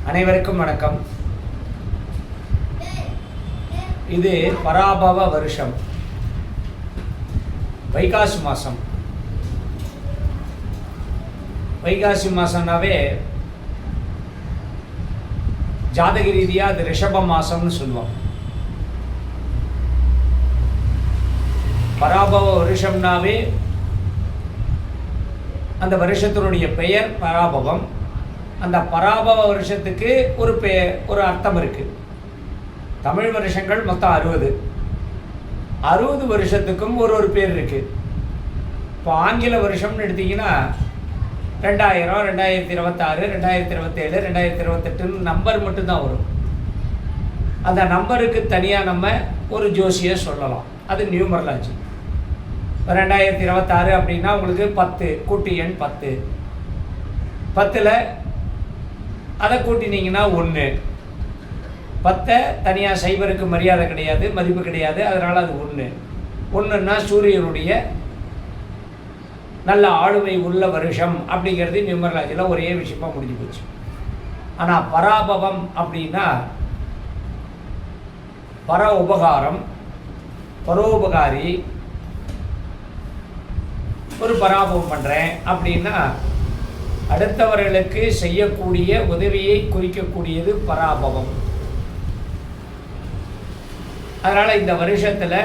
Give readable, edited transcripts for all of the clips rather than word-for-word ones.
அனைவருக்கும் வணக்கம். இது பராபவ வருஷம், வைகாசி மாதம். வைகாசி மாதம்னாவே ஜாதக ரீதியாக அது ரிஷப மாதம்னு சொல்லுவோம். பராபவ வருஷம்னாவே அந்த வருஷத்தினுடைய பெயர் பராபவம். அந்த பராபவ வருஷத்துக்கு ஒரு அர்த்தம் இருக்குது. தமிழ் வருஷங்கள் மொத்தம் 60 வருஷத்துக்கும் ஒரு பேர் இருக்குது. இப்போ ஆங்கில வருஷம்னு எடுத்திங்கன்னா 2000, 2026, 2027, 2028 நம்பர் மட்டும்தான் வரும். அந்த நம்பருக்கு தனியாக நம்ம ஒரு ஜோசியை சொல்லலாம். அது நியூமரலாஜி. 2026 அப்படின்னா உங்களுக்கு 10 கூட்டு எண் 10. 10ல் அதை கூட்டினீங்கன்னா 1. 10 தனியாக சைபருக்கு மரியாதை கிடையாது, மதிப்பு கிடையாது. அதனால் அது 1ன்னா சூரியனுடைய நல்ல ஆளுமை உள்ள வருஷம் அப்படிங்கிறது நியூமரலாஜியில் ஒரே விஷயமாக முடிஞ்சு போச்சு. ஆனால் பராபவம் அப்படின்னா பர உபகாரம், பரோபகாரி, ஒரு பராபவம் பண்ணுறேன் அப்படின்னா அடுத்தவர்களுக்கு செய்யக்கூடிய உதவியை குறிக்கக்கூடியது பராபவம். அதனால் இந்த வருஷத்தில்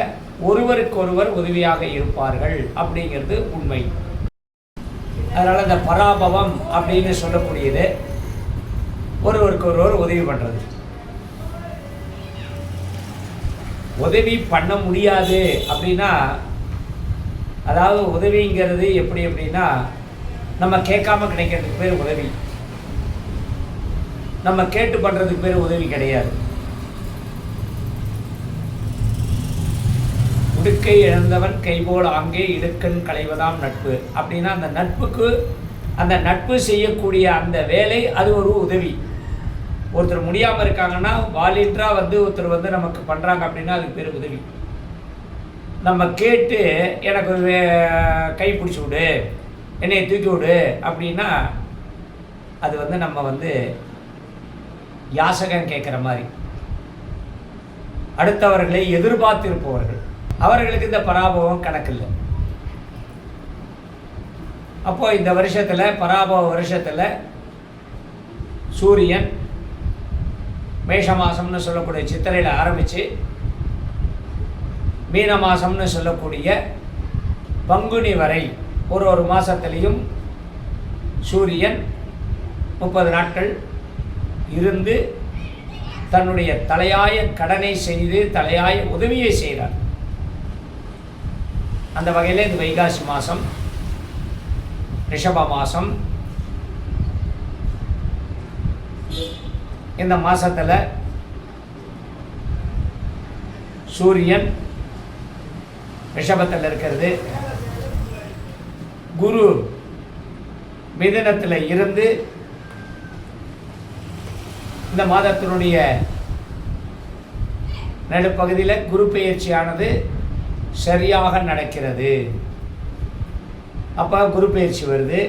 ஒருவருக்கொருவர் உதவியாக இருப்பார்கள் அப்படிங்கிறது உண்மை. அதனால் இந்த பராபவம் அப்படின்னு சொல்லக்கூடியது ஒருவருக்கொருவர் உதவி பண்ணுறது. உதவி பண்ண முடியாது அப்படின்னா, அதாவது உதவிங்கிறது எப்படி அப்படின்னா, நம்ம கேட்காம கிடைக்கிறதுக்கு பேர் உதவி, நம்ம கேட்டு பண்ணுறதுக்கு பேர் உதவி கிடையாது. உடுக்கை இழந்தவன் கைபோல் ஆங்கே இடுக்கண் களைவதாம் நட்பு அப்படின்னா, அந்த நட்பு செய்யக்கூடிய அந்த வேலை அது ஒரு உதவி. ஒருத்தர் முடியாமல் இருக்காங்கன்னா வாலண்டியராக ஒருத்தர் நமக்கு பண்ணுறாங்க அப்படின்னா அதுக்கு பேர் உதவி. நம்ம கேட்டு எனக்கு ஒரு கை பிடிச்சி விடு, என்னை தூக்கி விடு அப்படின்னா அது நம்ம யாசகம் கேட்குற மாதிரி. அடுத்தவர்களை எதிர்பார்த்திருப்பவர்கள், அவர்களுக்கு இந்த பராபவம் கணக்கில்லை. அப்போது இந்த வருஷத்தில் பராபவ வருஷத்தில் சூரியன் மேஷ மாதம்னு சொல்லக்கூடிய சித்திரையில் ஆரம்பித்து மீன மாதம்னு சொல்லக்கூடிய பங்குனி வரை ஒரு மாதத்துலேயும் சூரியன் 30 நாட்கள் இருந்து தன்னுடைய தலையாய கடனை செய்து தலையாய உதவியை செய்கிறார். அந்த வகையில் இது வைகாசி மாதம், ரிஷப மாதம். இந்த மாதத்தில் சூரியன் ரிஷபத்தில் இருக்கிறது, குரு மிதுனத்தில் இருந்து இந்த மாதத்தினுடைய நடுப்பகுதியில் குரு பெயர்ச்சியானது சரியாக நடக்கிறது. அப்போ குரு பெயர்ச்சி வருது.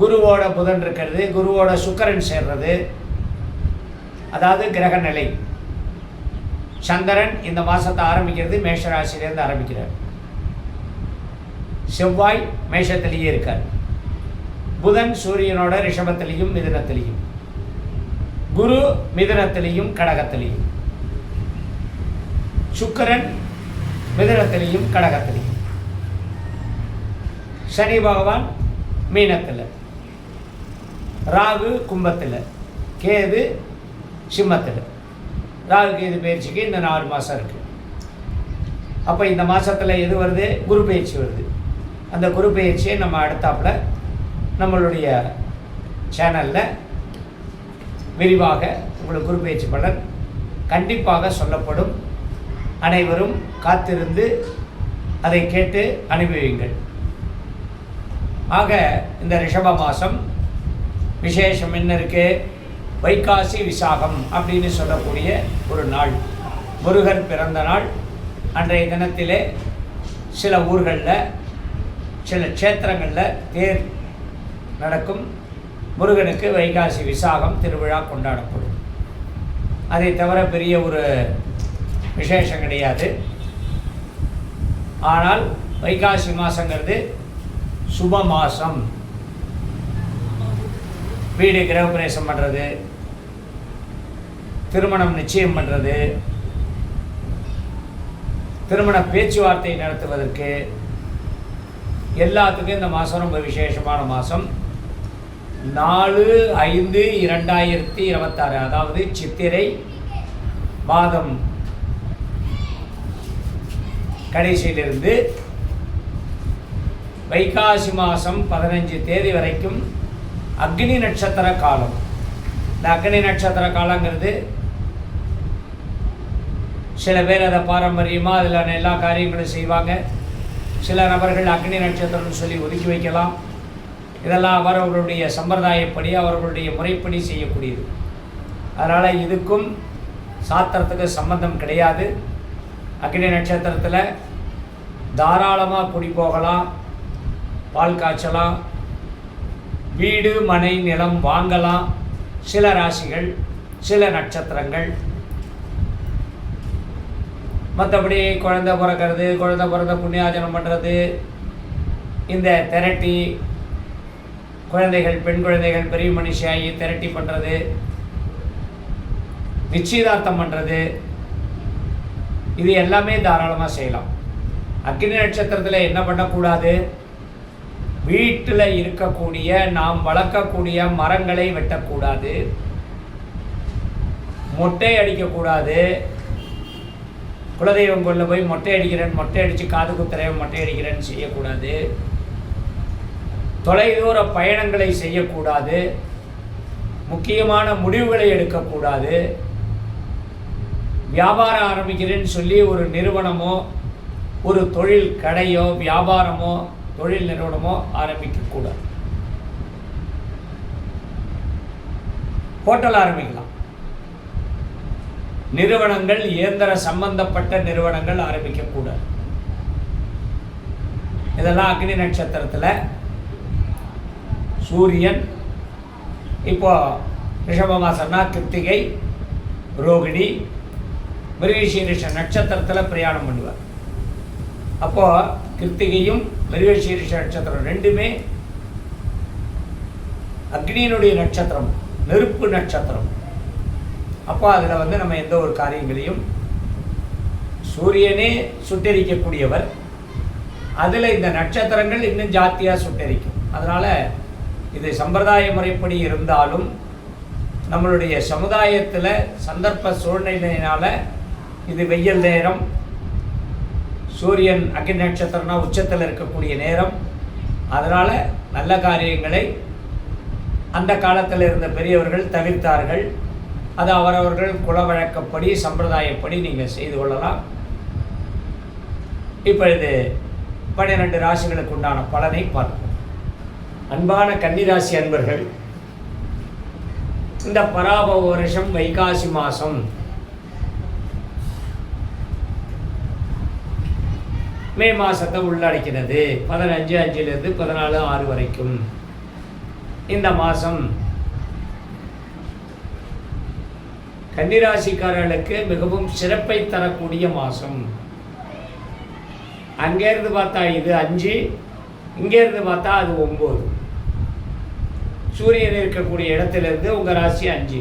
குருவோட புதன் இருக்கிறது, குருவோட சுக்கிரன் சேர்றது, அதாவது கிரக நிலை. சந்திரன் இந்த மாதத்தை ஆரம்பிக்கிறது மேஷராசிலேருந்து ஆரம்பிக்கிறார். செவ்வாய் மேஷத்திலேயே இருக்கார். புதன் சூரியனோட ரிஷபத்திலையும் மிதுனத்திலையும், குரு மிதுனத்திலையும் கடகத்திலையும், சுக்கிரன் மிதுனத்திலையும் கடகத்திலையும், சனி பகவான் மீனத்தில், ராகு கும்பத்தில், கேது சிம்மத்தில். ராகு கேது பயிற்சிக்கு இந்த 4 மாதம் இருக்குது. அப்போ இந்த மாதத்தில் எது வருது? குரு பயிற்சி வருது. அந்த குரு பயிற்சியை நம்ம அடுத்தாப்பில் நம்மளுடைய சேனலில் விரிவாக உங்களுக்கு குரு பயிற்சி பலன் கண்டிப்பாக சொல்லப்படும். அனைவரும் காத்திருந்து அதை கேட்டு அனுபவியுங்கள். ஆக இந்த ரிஷப மாதம் விசேஷம் என்ன இருக்குது? வைகாசி விசாகம் அப்படின்னு சொல்லக்கூடிய ஒரு நாள், முருகன் பிறந்த நாள். அன்றைய தினத்திலே சில ஊர்களில் சில க்ஷேத்திரங்களில் தேர் நடக்கும். முருகனுக்கு வைகாசி விசாகம் திருவிழா கொண்டாடப்படும். அதை தவிர பெரிய ஒரு விசேஷம் கிடையாது. ஆனால் வைகாசி மாதங்கிறது சுப மாதம். வீடு கிரகப்பிரவேசம் பண்ணுறது, திருமணம் நிச்சயம் பண்ணுறது, திருமண பேச்சுவார்த்தை நடத்துவதற்கு எல்லாத்துக்கும் இந்த மாதம் ரொம்ப விசேஷமான மாதம். 4/5/2026, அதாவது சித்திரை மாதம் கடைசியிலிருந்து வைகாசி மாதம் 15 தேதி வரைக்கும் அக்னி நட்சத்திர காலம். இந்த அக்னி நட்சத்திர காலங்கிறது சில பேர் அதை பாரம்பரியமாக அதில் எல்லா காரியங்களும் செய்வாங்க. சில நபர்கள் அக்னி நட்சத்திரம்னு சொல்லி ஒதுக்கி வைக்கலாம். இதெல்லாம் அவர்களுடைய சம்பிரதாயப்படி அவர்களுடைய முறைப்படி செய்யக்கூடியது. அதனால் இதுக்கும் சாத்திரத்துக்கு சம்பந்தம் கிடையாது. அக்னி நட்சத்திரத்தில் தாராளமாக குடி போகலாம், பால் காய்ச்சலாம், வீடு மனை நிலம் வாங்கலாம். சில ராசிகள், சில நட்சத்திரங்கள். மற்றபடி குழந்தை பிறக்கிறது, குழந்தை பிறந்த புண்ணியாஜனம் பண்ணுறது, இந்த திரட்டி குழந்தைகள், பெண் குழந்தைகள் பெரிய மனுஷியாகி திரட்டி பண்ணுறது, நிச்சயதார்த்தம் பண்ணுறது, இது எல்லாமே தாராளமாக செய்யலாம். அக்னி நட்சத்திரத்தில் என்ன பண்ணக்கூடாது? வீட்டில் இருக்கக்கூடிய நாம் வளர்க்கக்கூடிய மரங்களை வெட்டக்கூடாது, மொட்டை அடிக்கக்கூடாது. குலதெய்வம் கொள்ள போய் மொட்டை அடிக்கிறேன், மொட்டை அடித்து காது குத்துறேன், மொட்டை அடிக்கிறேன்னு செய்யக்கூடாது. தொலைதூர பயணங்களை செய்யக்கூடாது. முக்கியமான முடிவுகளை எடுக்கக்கூடாது. வியாபாரம் ஆரம்பிக்கிறேன்னு சொல்லி ஒரு நிறுவனமோ ஒரு தொழில் கடையோ வியாபாரமோ தொழில் நிறுவனமோ ஆரம்பிக்கக்கூடாது. ஹோட்டல் ஆரம்பிக்கலாம். நிறுவனங்கள், இயந்திர சம்பந்தப்பட்ட நிறுவனங்கள் ஆரம்பிக்கக்கூடாது. இதெல்லாம் அக்னி நட்சத்திரத்தில் சூரியன் இப்போ ரிஷப மாசம்னா கிருத்திகை, ரோகிணி, மிருகசீரிஷ நட்சத்திரத்தில் பிரயாணம் பண்ணுவார். அப்போது கிருத்திகையும் மிருகசீரிஷ நட்சத்திரம் ரெண்டுமே அக்னியினுடைய நட்சத்திரம், நெருப்பு நட்சத்திரம். அப்போ அதில் நம்ம எந்த ஒரு காரியங்களையும் சூரியனே சுட்டெரிக்கக்கூடியவர், அதில் இந்த நட்சத்திரங்கள் இன்னும் ஜாத்தியாக சுட்டெரிக்கும். அதனால் இது சம்பிரதாய முறைப்படி இருந்தாலும் நம்மளுடைய சமுதாயத்தில் சந்தர்ப்ப சூழ்நிலையினால் இது வெயில் நேரம், சூரியன் அக்னி நட்சத்திரம்னா உச்சத்தில் இருக்கக்கூடிய நேரம். அதனால் நல்ல காரியங்களை அந்த காலத்தில் இருந்த பெரியவர்கள் தவிர்த்தார்கள். அது அவரவர்கள் குல வழக்கப்படி சம்பிரதாயப்படி நீங்கள் செய்து கொள்ளலாம். இப்போ இது 12 ராசிகளுக்கு உண்டான பலனை பார்ப்போம். அன்பான கன்னிராசி அன்பர்கள், இந்த பராபவ வருஷம் வைகாசி மாதம் மே மாதத்தை உள்ளடக்கினது. 15/5 14/6 வரைக்கும் இந்த மாதம் கன்னிராசிக்காரர்களுக்கு மிகவும் சிறப்பை தரக்கூடிய மாதம். அங்கேருந்து பார்த்தா இது 5, இங்கேருந்து பார்த்தா அது 9. சூரியன் இருக்கக்கூடிய இடத்திலிருந்து உங்கள் ராசி 5,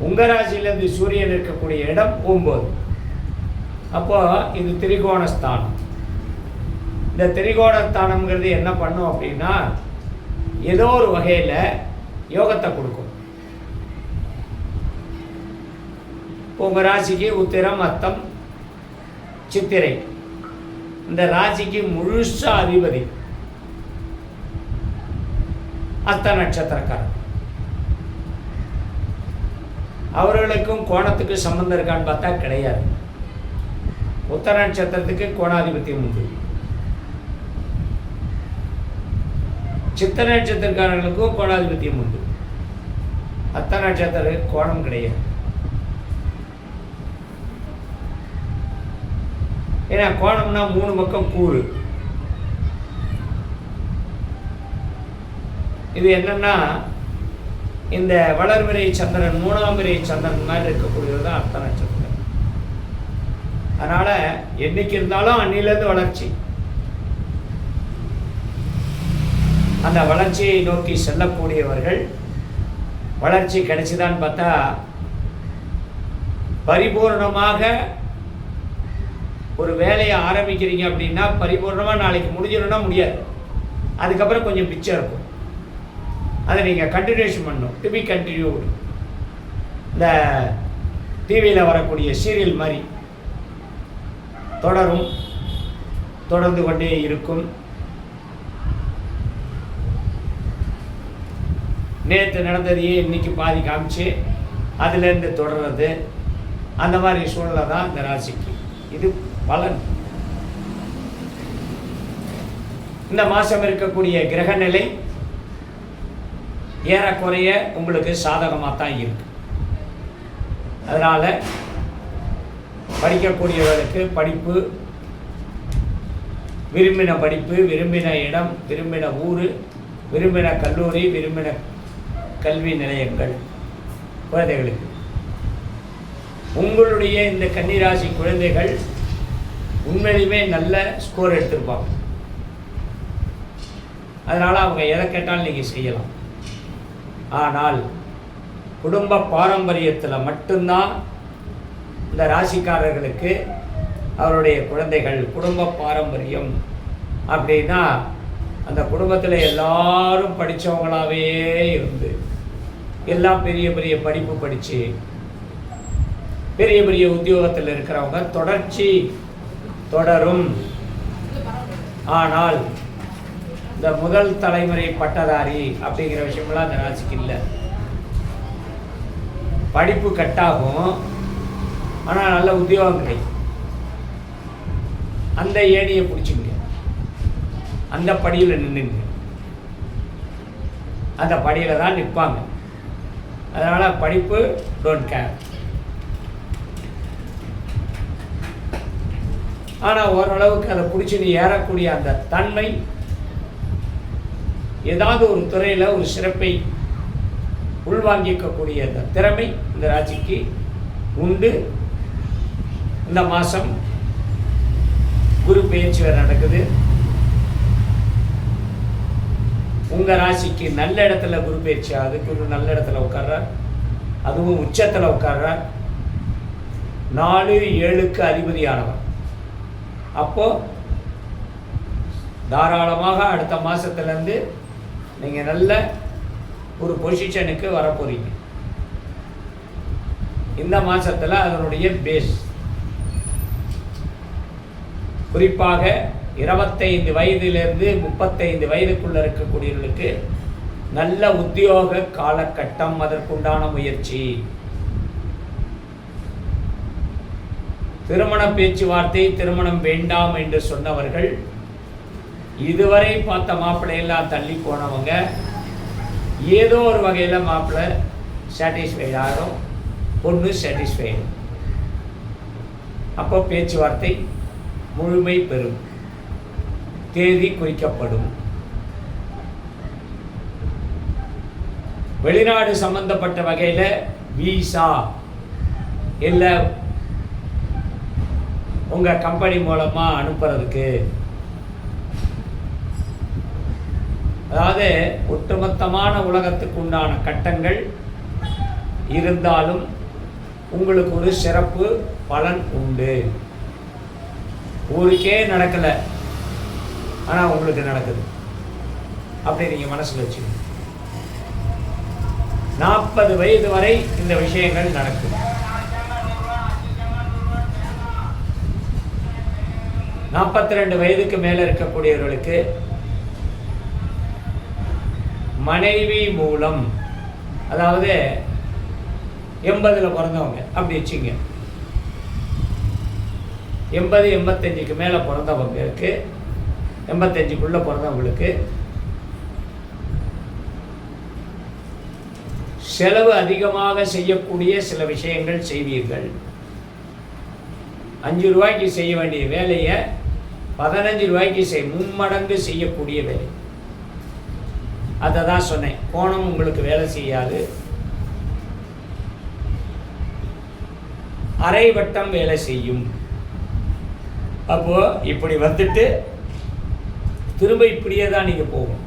உங்கள் ராசியிலேருந்து சூரியன் இருக்கக்கூடிய இடம் 9. அப்போது இது திரிகோணஸ்தானம். இந்த திரிகோணஸ்தானம்ங்கிறது என்ன பண்ணும் அப்படின்னா, ஏதோ ஒரு வகையில் யோகத்தை கொடுக்கும். உங்கள் ராசிக்கு உத்திரம், அத்தம், சித்திரை, இந்த ராசிக்கு முழுசா அதிபதி அஸ்த நட்சத்திரக்காரர். அவர்களுக்கும் கோணத்துக்கு சம்பந்தம் இருக்கான்னு பார்த்தா கிடையாது. உத்தர நட்சத்திரத்துக்கு கோணாதிபத்தியம் உண்டு. சித்த நட்சத்திரக்காரர்களுக்கும் கோணாதிபத்தியம் உண்டு. அத்த நட்சத்திரத்துக்கு கோணம் கிடையாது. ஏன்னா கோணம்னா 3 பக்கம் கூறு. இது என்னன்னா இந்த வளர்பிறை சந்திரன் 3ஆம் பிறை சந்திரன் மாதிரி இருக்கக்கூடியது தான் அர்த்த நட்சத்திரம். அதனால என்னைக்கு இருந்தாலும் அன்னிலேருந்து வளர்ச்சி, அந்த வளர்ச்சியை நோக்கி செல்லக்கூடியவர்கள். வளர்ச்சி கிடைச்சுதான்னு பார்த்தா பரிபூர்ணமாக ஒரு வேலையை ஆரம்பிக்கிறீங்க அப்படின்னா பரிபூர்ணமாக நாளைக்கு முடிஞ்சிடும்னா முடியாது. அதுக்கப்புறம் கொஞ்சம் பிச்சை இருக்கும், அதை நீங்கள் கண்டினியூஷன் பண்ணணும். To be continued. இந்த டிவியில் வரக்கூடிய சீரியல் மாதிரி தொடரும், தொடர்ந்து கொண்டே இருக்கும். நேற்று நடந்ததையே இன்னைக்கு பாதி காமிச்சு அதுலேருந்து தொடர்றது, அந்த மாதிரி சூழ்நிலை தான் இந்த ராசிக்கு. இது பலன். இந்த மாதம் இருக்கக்கூடிய கிரக நிலை ஏறக்குறைய உங்களுக்கு சாதகமாக தான் இருக்கு. அதனால் படிக்கக்கூடியவர்களுக்கு படிப்பு, விரும்பின படிப்பு, விரும்பின இடம், விரும்பின ஊர், விரும்பின கல்லூரி, விரும்பின கல்வி நிலையங்கள் குழந்தைகளுக்கு. உங்களுடைய இந்த கன்னிராசி குழந்தைகள் உண்மையிலுமே நல்ல ஸ்கோர் எடுத்திருப்பாங்க. அதனால் அவங்க எதை கேட்டாலும் நீங்கள் செய்யலாம். ஆனால் குடும்ப பாரம்பரியத்தில் மட்டும்தான் இந்த ராசிக்காரர்களுக்கு அவருடைய குழந்தைகள் குடும்ப பாரம்பரியம் அப்படின்னா அந்த குடும்பத்தில் எல்லாரும் படித்தவங்களாகவே இருந்து எல்லாம் பெரிய பெரிய படிப்பு படித்து பெரிய பெரிய உத்தியோகத்தில் இருக்கிறவங்க தொடர்ச்சி தொடரும். ஆனால் இந்த முதல் தலைமுறை பட்டதாரி அப்படிங்கிற விஷயமெல்லாம் அந்த ராசிக்கு இல்லை. படிப்பு கட்டாகும், ஆனால் நல்ல உத்தியோகம் கிடைக்கும். அந்த ஏணியை பிடிச்சிங்க, அந்த படியில் நின்றுங்க, அந்த படியில் தான் நிற்பாங்க. அதனால் படிப்பு டோன்ட் கேர். ஆனால் ஓரளவுக்கு அதை பிடிச்சி நீ ஏறக்கூடிய அந்த தன்மை, ஏதாவது ஒரு துறையில் ஒரு சிறப்பை உள்வாங்கிக்கக்கூடிய அந்த திறமை இந்த ராசிக்கு உண்டு. இந்த மாதம் குரு பெயர்ச்சி வேறு நடக்குது. உங்கள் ராசிக்கு நல்ல இடத்துல குரு பெயர்ச்சி ஆகுது. குரு நல்ல இடத்துல உட்கார்றார், அதுவும் உச்சத்தில் உட்கார்றார். 4-7க்கு அதிபதியானவர். அப்போது தாராளமாக அடுத்த மாதத்துலேருந்து நீங்கள் நல்ல ஒரு பொசிஷனுக்கு வரப்போகிறீங்க. இந்த மாதத்தில் அதனுடைய பேஸ் குறிப்பாக 25 வயதிலிருந்து 35 வயதுக்குள்ளே இருக்கக்கூடியவர்களுக்கு நல்ல உத்தியோக காலகட்டம், அதற்குண்டான முயற்சி. திருமண பேச்சுவார்த்தை, திருமணம் வேண்டாம் என்று சொன்னவர்கள், இதுவரை பார்த்த மாப்பிள்ளையெல்லாம் தள்ளி போனவங்க, ஏதோ ஒரு வகையில் மாப்பிள்ளை சாட்டிஸ்ஃபைட் ஆகும், பொண்ணு சாட்டிஸ்ஃபைடு. அப்போ பேச்சுவார்த்தை முழுமை பெறும், தேதி குறிக்கப்படும். வெளிநாடு சம்பந்தப்பட்ட வகையில் விசா இல்லை உங்கள் கம்பெனி மூலமாக அனுப்புறதுக்கு, அதாவது ஒட்டுமொத்தமான உலகத்துக்கு உண்டான கட்டங்கள் இருந்தாலும் உங்களுக்கு ஒரு சிறப்பு பலன் உண்டு. ஊருக்கே நடக்கலை, ஆனால் உங்களுக்கு நடக்குது. அப்படி நீங்கள் மனசில் வச்சுக்கணும். 40 வயது வரை இந்த விஷயங்கள் நடக்கும். 42 வயதுக்கு மேலே இருக்கக்கூடியவர்களுக்கு மனைவி மூலம், அதாவது 80ல் பிறந்தவங்க அப்படி வச்சுங்க, 80-85க்கு மேலே பிறந்தவங்களுக்கு, 85க்குள்ளே பிறந்தவங்களுக்கு செலவு அதிகமாக செய்யக்கூடிய சில விஷயங்கள் செய்வீர்கள். 5 ரூபாய்க்கு செய்ய வேண்டிய வேலையை 15 ரூபாய்க்கு மும்மடங்கு செய்யக்கூடிய வேலை. அதை தான் சொன்னேன். கோணம் உங்களுக்கு வேலை செய்யாது, அரை வட்டம் வேலை செய்யும். அப்போ இப்படி வந்துட்டு திரும்ப இப்படியே தான் நீங்க போகும்.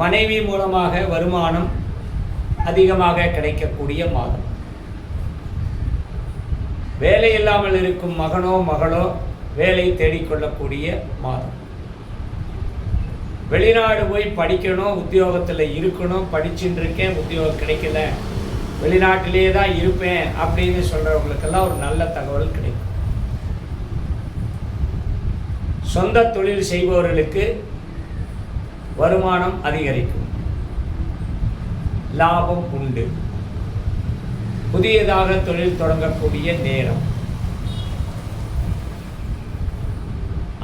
மனைவி மூலமாக வருமானம் அதிகமாக கிடைக்கக்கூடிய மாதம். வேலை இல்லாமல் இருக்கும் மகனோ மகளோ வேலை தேடிக்கொள்ளக்கூடிய மாதம். வெளிநாடு போய் படிக்கணும், உத்தியோகத்தில் இருக்கணும், படிச்சுட்டு இருக்கேன், உத்தியோகம் கிடைக்கல, வெளிநாட்டிலேயே தான் இருப்பேன் அப்படின்னு சொல்றவங்களுக்கெல்லாம் ஒரு நல்ல தகவல் கிடைக்கும். சொந்த தொழில் செய்பவர்களுக்கு வருமானம் அதிகரிக்கும், லாபம் உண்டு. புதியதாக தொழில் தொடங்கக்கூடிய நேரம்.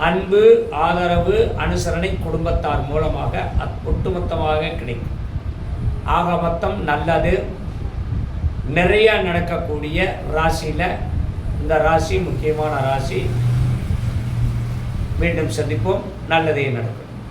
அன்பு, ஆதரவு, அனுசரணை குடும்பத்தார் மூலமாக ஒட்டுமொத்தமாக கிடைக்கும். ஆக மொத்தம் நல்லது. நிறைய நடக்கக்கூடிய ராசியில் இந்த ராசி முக்கியமான ராசி. மீண்டும் சந்திப்போம். நல்லதே நடக்கும்.